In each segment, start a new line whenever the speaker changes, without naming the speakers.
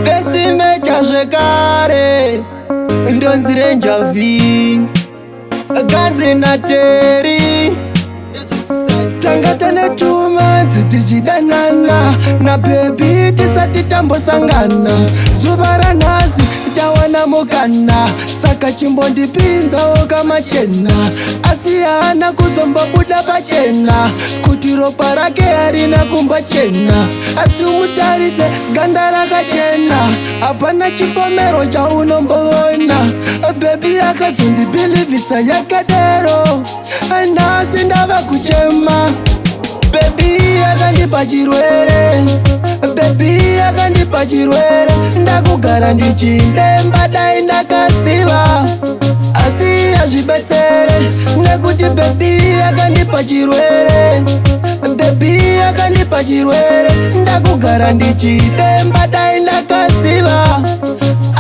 Festimecha zvekare ndonzi renjavini ganzi nateri tanga tane tumadzi tichidanana na bebi tisati tambosangana zuva ranhasi tawana mukana saka chimbondipinzawo kamachena asi haana kuzombobuda pachena kuti ropa rake harina kumbachena asi umutarise ganda rakachena hapana chipomero chaunomboona bebi yakazondibhilivhisa yakadero nhasi ndava kuchema bebi yakandipa chirwere bebi yakandipa chirwere ndakugara ndichidemba dai ndakasiva asi hazvibetsere nekuti bebi yakandipa chirwere bebi yakandipa chirwere ndakugara ndichidemba dai ndakasiva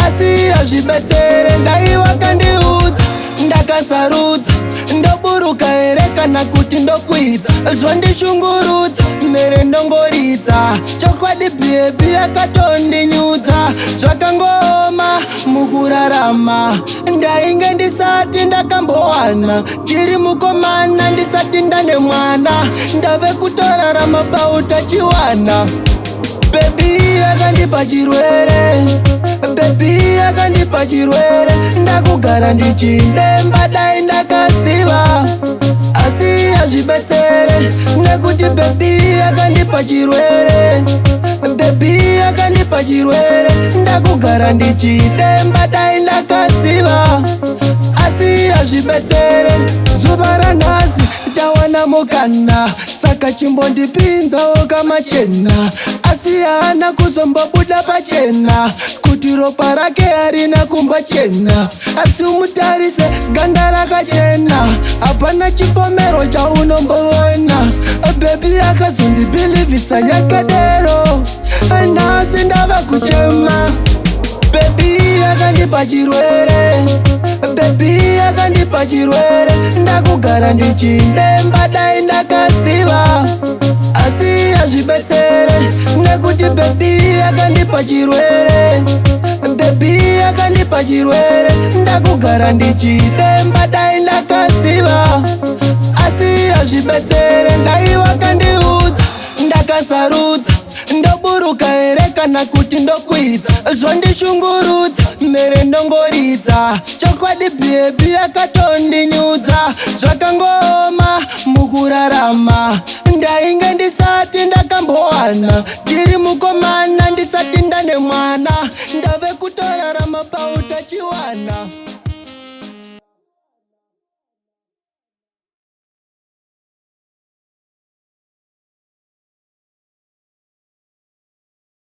asi hazvibetsere ndai wakandiudza ndakasarudza ndoburuka here kana kuti ndokwidza zvondishungurudza mere ndongoridza chokwadi bebi yakatondinyudza zvakangooma mukurarama ndainge ndisati ndakambowana ndiri mukomana ndisati ndane mwana ndave kutorarama pautachiwana bebi yakandipa chirwere bebi yakandipa chirwere ndakugara ndichidemba dai ndakasiva asi hazvibetsere nekuti bebi yakandipa chirwere bebi yakandipa chirwere ndakugara ndichidemba dai ndakasiva asi hazvibetsere zuva ranhasi tawana mukana saka chimbondipinzawo kamachena asi haana kuzombobuda pachena kuti ropa rake harina kumbachena asi umutarise ganda rakachena hapana chipomero chaunomboona bebi yakazondibhilivhisa yakadero nhasi ndava kuchema bebi yakandipa chirwere bebi yakandipa chirwere ndakugara ndichidemba dai ndakasiva asi hazvibetsere nekuti bebi yakandipa chirwere bebi yakandipa chirwere ndakugara ndichidemba dai ndakasiva asi hazvibetsere ndai wakandiudza ndakasarudza ndoburuka here kana kuti ndokwidza zvondishungurudza mere ndongoridza chokwadi bebi yakatondinyudza zvakangooma mukurarama ndainge ndisati ndakambowana ndiri mukomana ndisati ndane mwana ndave kutorarama pautachiwana.